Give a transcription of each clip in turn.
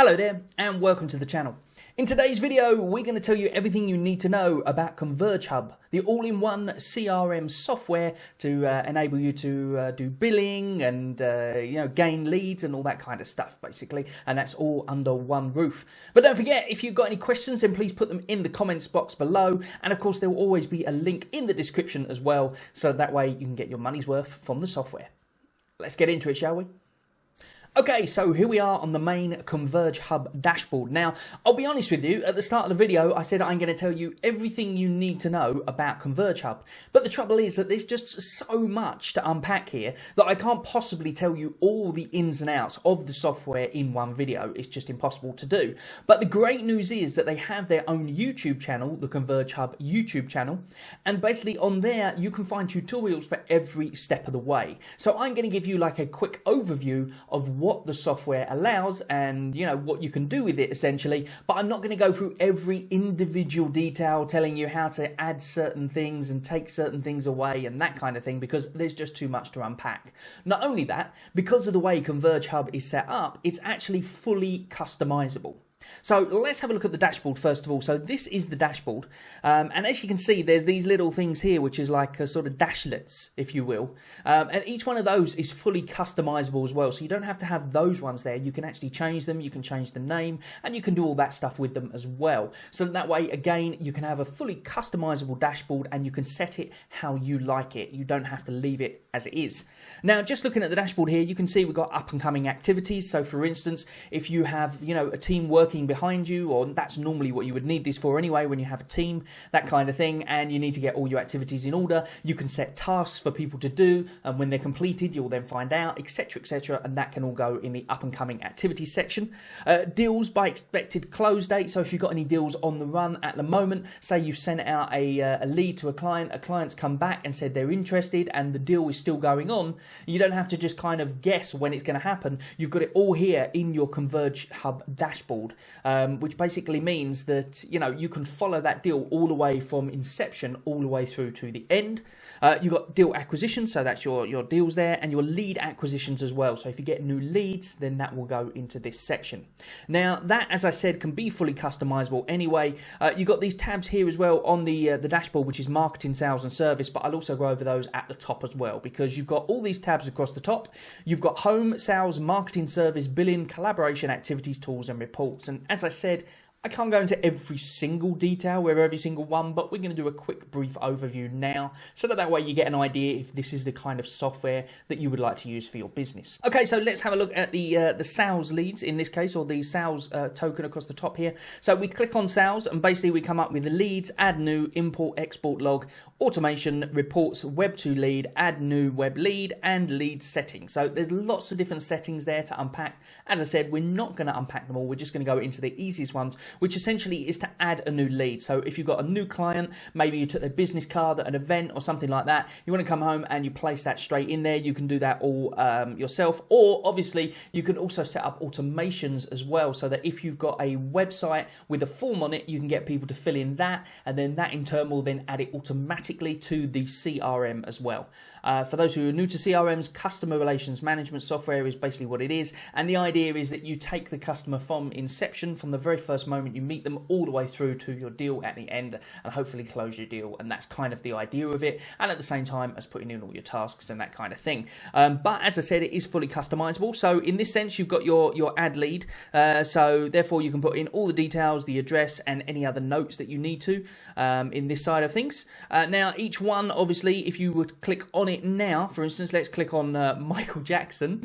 Hello there and welcome to the channel. In today's video we're going to tell you everything you need to know about ConvergeHub, the all-in-one CRM software to enable you to do billing and gain leads and all that kind of stuff basically, and that's all under one roof. But don't forget, if you've got any questions then please put them in the comments box below, and of course there will always be a link in the description as well, so that way you can get your money's worth from the software. Let's get into it, shall we? Okay, so here we are on the main ConvergeHub dashboard. Now, I'll be honest with you, at the start of the video, I said I'm going to tell you everything you need to know about ConvergeHub. But the trouble is that there's just so much to unpack here that I can't possibly tell you all the ins and outs of the software in one video. It's just impossible to do. But the great news is that they have their own YouTube channel, the ConvergeHub YouTube channel. And basically on there, you can find tutorials for every step of the way. So I'm going to give you like a quick overview of what the software allows and what you can do with it essentially, but I'm not going to go through every individual detail telling you how to add certain things and take certain things away and that kind of thing, because there's just too much to unpack. Not only that, because of the way ConvergeHub is set up, it's actually fully customizable. So let's have a look at the dashboard first of all. So this is the dashboard, and as you can see there's these little things here which is like a sort of dashlets, if you will, and each one of those is fully customizable as well, so you don't have to have those ones there. You can actually change them, you can change the name, and you can do all that stuff with them as well. So that way again you can have a fully customizable dashboard and you can set it how you like it. You don't have to leave it as it is. Now just looking at the dashboard here, you can see we've got up and coming activities. So for instance, if you have a team working behind you, or that's normally what you would need this for anyway when you have a team, that kind of thing, and you need to get all your activities in order, you can set tasks for people to do, and when they're completed you'll then find out, etc., and that can all go in the up and coming activities section. Deals by expected close date, so if you've got any deals on the run at the moment, say you've sent out a lead to a client's come back and said they're interested and the deal is still going on, you don't have to just kind of guess when it's going to happen. You've got it all here in your ConvergeHub dashboard. Which basically means that you can follow that deal all the way from inception all the way through to the end. You've got deal acquisition, so that's your deals there, and your lead acquisitions as well. So if you get new leads, then that will go into this section. Now that, as I said, can be fully customizable anyway. You've got these tabs here as well on the dashboard, which is marketing, sales and service, but I'll also go over those at the top as well, because you've got all these tabs across the top. You've got home, sales, marketing, service, billing, collaboration, activities, tools and reports. And as I said, I can't go into every single detail with every single one, but we're going to do a quick brief overview now, so that way you get an idea if this is the kind of software that you would like to use for your business. Okay, so let's have a look at the sales leads in this case, or the sales token across the top here. So we click on sales and basically we come up with the leads, add new, import, export log, automation, reports, web to lead, add new web lead, and lead settings. So there's lots of different settings there to unpack. As I said, we're not going to unpack them all. We're just going to go into the easiest ones, which essentially is to add a new lead. So if you've got a new client, maybe you took their business card at an event or something like that, you want to come home and you place that straight in there. You can do that all yourself, or obviously you can also set up automations as well, so that if you've got a website with a form on it, you can get people to fill in that, and then that in turn will then add it automatically to the CRM as well. For those who are new to CRMs, customer relations management software is basically what it is, and the idea is that you take the customer from inception, from the very first moment you meet them, all the way through to your deal at the end, and hopefully close your deal. And that's kind of the idea of it, and at the same time as putting in all your tasks and that kind of thing. But as I said, it is fully customizable. So in this sense, you've got your add lead, so therefore you can put in all the details, the address, and any other notes that you need to in this side of things. Now each one, obviously, if you would click on it now, for instance, let's click on Michael Jackson,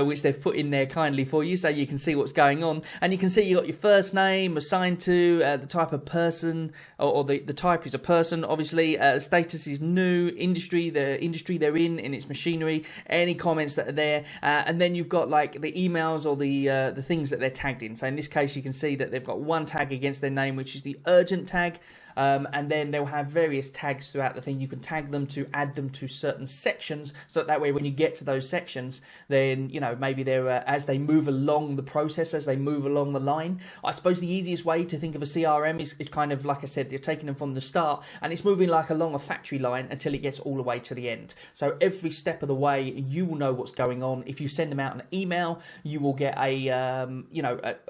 which they've put in there kindly for you, so you can see what's going on, and you can see you got your first name assigned to, the type of person, or the type is a person, obviously, status is new, industry, the industry they're in its machinery, any comments that are there, and then you've got like the emails or the things that they're tagged in. So in this case you can see that they've got one tag against their name, which is the urgent tag. and then they'll have various tags throughout the thing. You can tag them to add them to certain sections, so that way when you get to those sections, then maybe they're as they move along the process, as they move along the line. I suppose the easiest way to think of a CRM is kind of like I said, you're taking them from the start and it's moving like along a factory line until it gets all the way to the end. So every step of the way you will know what's going on. If you send them out an email, you will get an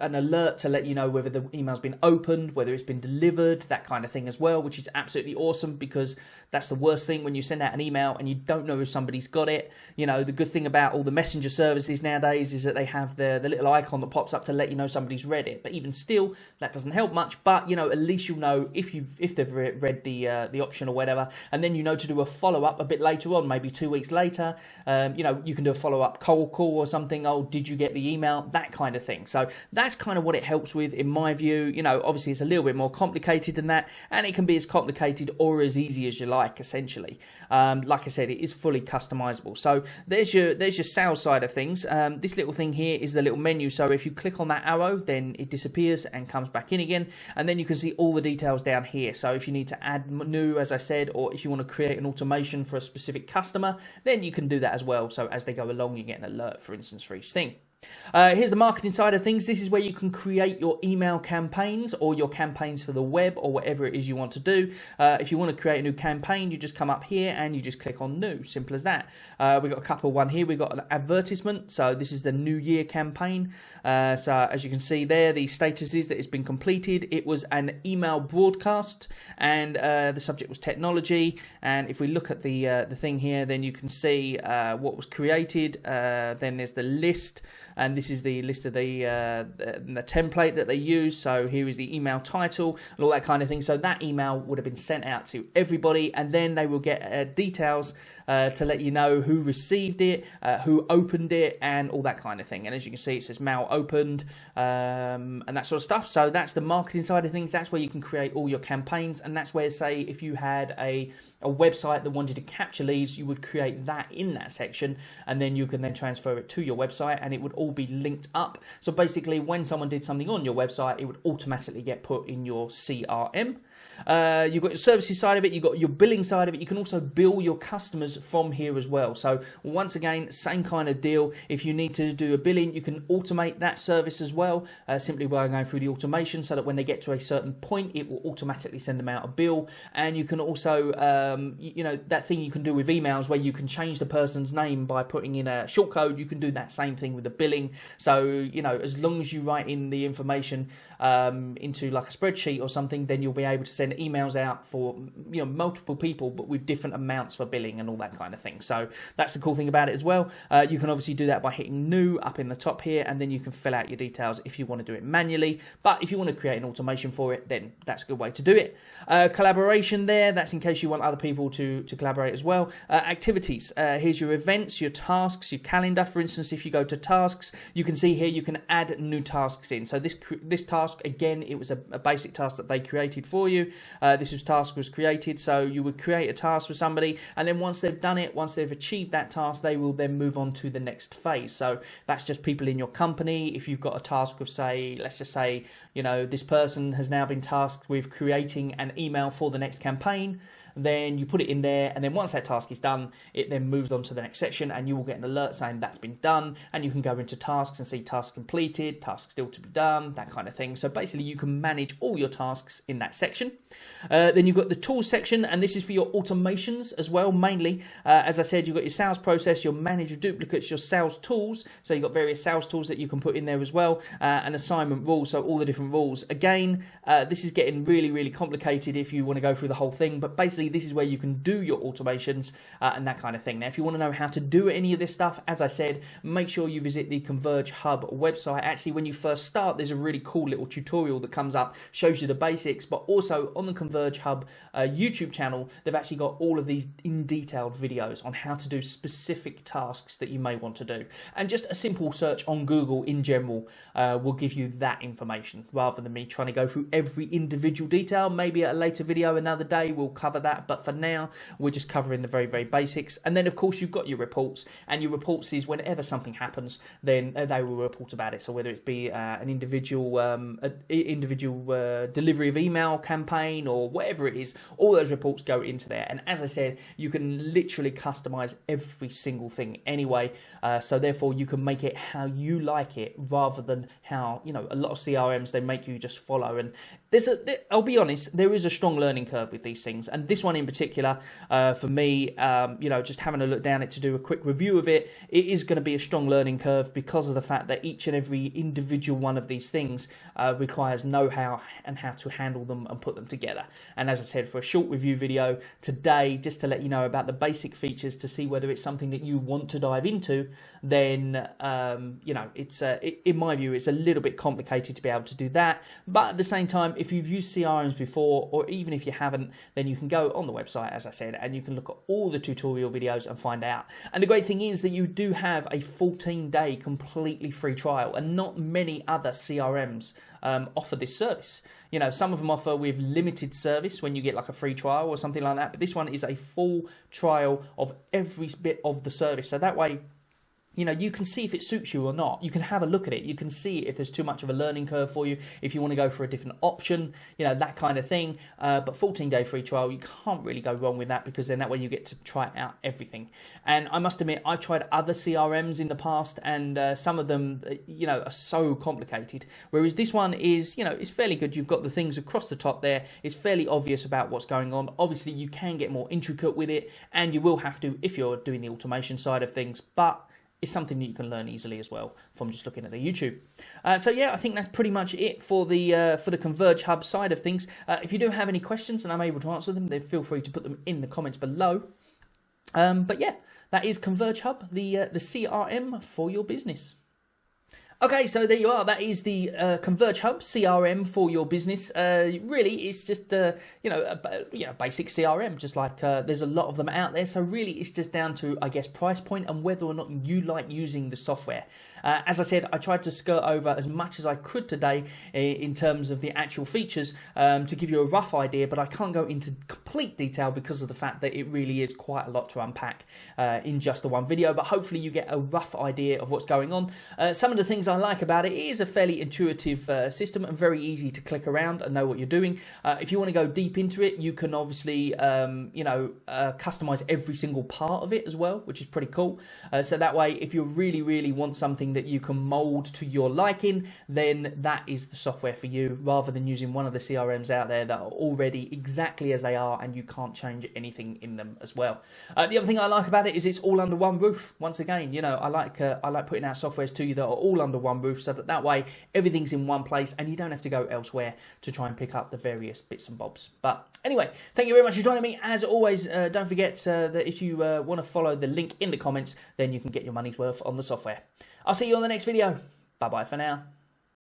alert to let you know whether the email's been opened, whether it's been delivered, that kind of thing as well, which is absolutely awesome, because that's the worst thing when you send out an email and you don't know if somebody's got it. The good thing about all the messenger services nowadays is that they have the little icon that pops up to let you know somebody's read it. But even still, that doesn't help much. But at least you'll know if they've read the option or whatever, and then to do a follow up a bit later on, maybe 2 weeks later. You can do a follow up cold call or something. Oh, did you get the email? That kind of thing. So that's kind of what it helps with, in my view. Obviously it's a little bit more complicated than that, and it can be as complicated or as easy as you like, essentially. Like I said, it is fully customizable. So there's your sales side of things. This little thing here is the little menu. So if you click on that arrow, then it disappears and comes back in again, and then you can see all the details down here. So if you need to add new, as I said, or if you want to create an automation for a specific customer, then you can do that as well. So as they go along, you get an alert, for instance, for each thing. Here's the marketing side of things. This is where you can create your email campaigns or your campaigns for the web or whatever it is you want to do. If you want to create a new campaign, you just come up here and you just click on new. Simple as that. We've got a couple. One here, we've got an advertisement. So this is the New Year campaign. So as you can see there, the status is that it's been completed. It was an email broadcast, and the subject was technology. And if we look at the thing here, then you can see what was created. Then there's the list. And this is the list of the template that they use. So here is the email title and all that kind of thing. So that email would have been sent out to everybody, and then they will get details to let you know who received it, who opened it, and all that kind of thing. And as you can see, it says mail opened, and that sort of stuff. So that's the marketing side of things. That's where you can create all your campaigns, and that's where, say, if you had a website that wanted to capture leads, you would create that in that section, and then you can then transfer it to your website, and it would all be linked up. So basically, when someone did something on your website, it would automatically get put in your CRM. You've got your services side of it, you've got your billing side of it. You can also bill your customers from here as well. So once again, same kind of deal. If you need to do a billing, you can automate that service as well, simply by going through the automation, so that when they get to a certain point, it will automatically send them out a bill. And you can also, that thing you can do with emails where you can change the person's name by putting in a short code, you can do that same thing with the billing. So, as long as you write in the information into like a spreadsheet or something, then you'll be able to send emails out for multiple people, but with different amounts for billing and all that kind of thing. So that's the cool thing about it as well. You can obviously do that by hitting new up in the top here, and then you can fill out your details if you want to do it manually. But if you want to create an automation for it, then that's a good way to do it. Collaboration there, that's in case you want other people to collaborate as well. Activities, here's your events, your tasks, your calendar. For instance, if you go to tasks, you can see here you can add new tasks in. So this task, again, it was a basic task that they created for you. This task was created, so you would create a task for somebody, and then once they've done it, once they've achieved that task, they will then move on to the next phase. So that's just people in your company. If you've got a task of, say, let's just say, this person has now been tasked with creating an email for the next campaign, then you put it in there, and then once that task is done, it then moves on to the next section, and you will get an alert saying that's been done, and you can go into tasks and see tasks completed, tasks still to be done, that kind of thing. So basically you can manage all your tasks in that section. Then you've got the tools section, and this is for your automations as well, mainly. As I said, you've got your sales process, your manage your duplicates, your sales tools. So you've got various sales tools that you can put in there as well, and assignment rules, so all the different rules. Again, this is getting really, really complicated if you want to go through the whole thing, but basically this is where you can do your automations and that kind of thing. Now, if you want to know how to do any of this stuff, as I said, make sure you visit the ConvergeHub website. Actually, when you first start, there's a really cool little tutorial that comes up, shows you the basics, but also on the ConvergeHub YouTube channel, they've actually got all of these in-detailed videos on how to do specific tasks that you may want to do. And just a simple search on Google in general will give you that information, rather than me trying to go through every individual detail. Maybe at a later video, another day, we'll cover that that, but for now we're just covering the very basics. And then of course you've got your reports, and your reports is whenever something happens, then they will report about it. So whether it be an individual delivery of email campaign or whatever it is, all those reports go into there. And as I said, you can literally customize every single thing anyway, so therefore you can make it how you like it, rather than how, you know, a lot of CRMs, they make you just follow. And I'll be honest, there is a strong learning curve with these things, and this one in particular, for me, you know, just having a look down it to do a quick review of it, it is going to be a strong learning curve because of the fact that each and every individual one of these things requires know-how and how to handle them and put them together. And as I said, for a short review video today, just to let you know about the basic features to see whether it's something that you want to dive into, then you know, it's in my view, it's a little bit complicated to be able to do that. But at the same time, if you've used CRMs before, or even if you haven't, then you can go on the website, as I said, and you can look at all the tutorial videos and find out. And the great thing is that you do have a 14-day completely free trial, and not many other CRMs offer this service. You know, some of them offer with limited service when you get like a free trial or something like that, but this one is a full trial of every bit of the service. So that way, you know, you can see if it suits you or not. You can have a look at it. You can see if there's too much of a learning curve for you, if you want to go for a different option, you know, that kind of thing. But 14-day free trial, you can't really go wrong with that, because then that way you get to try out everything. And I must admit, I've tried other CRMs in the past, and some of them, you know, are so complicated. Whereas this one is, you know, it's fairly good. You've got the things across the top there. It's fairly obvious about what's going on. Obviously, you can get more intricate with it, and you will have to if you're doing the automation side of things. But it's something that you can learn easily as well from just looking at the YouTube. So yeah, I think that's pretty much it for the ConvergeHub side of things. If you do have any questions and I'm able to answer them, then feel free to put them in the comments below. But yeah, that is ConvergeHub, the CRM for your business. Okay, so there you are. That is the ConvergeHub CRM for your business. Really, it's just you know, basic CRM. Just like there's a lot of them out there. So really, it's just down to, I guess, price point and whether or not you like using the software. As I said, I tried to skirt over as much as I could today in terms of the actual features to give you a rough idea, but I can't go into complete detail because of the fact that it really is quite a lot to unpack in just the one video. But hopefully, you get a rough idea of what's going on. Some of the things I like about it is a fairly intuitive system and very easy to click around and know what you're doing. If you want to go deep into it, you can obviously you know, customize every single part of it as well, which is pretty cool. So that way, if you really want something that you can mold to your liking, then that is the software for you, rather than using one of the CRMs out there that are already exactly as they are and you can't change anything in them as well. The other thing I like about it is it's all under one roof. Once again, you know, I like putting out softwares to you that are all under one roof, so that way everything's in one place and you don't have to go elsewhere to try and pick up the various bits and bobs. But anyway, thank you very much for joining me. As always, don't forget that if you want to follow the link in the comments, then you can get your money's worth on the software. I'll see you on the next video. Bye bye for now.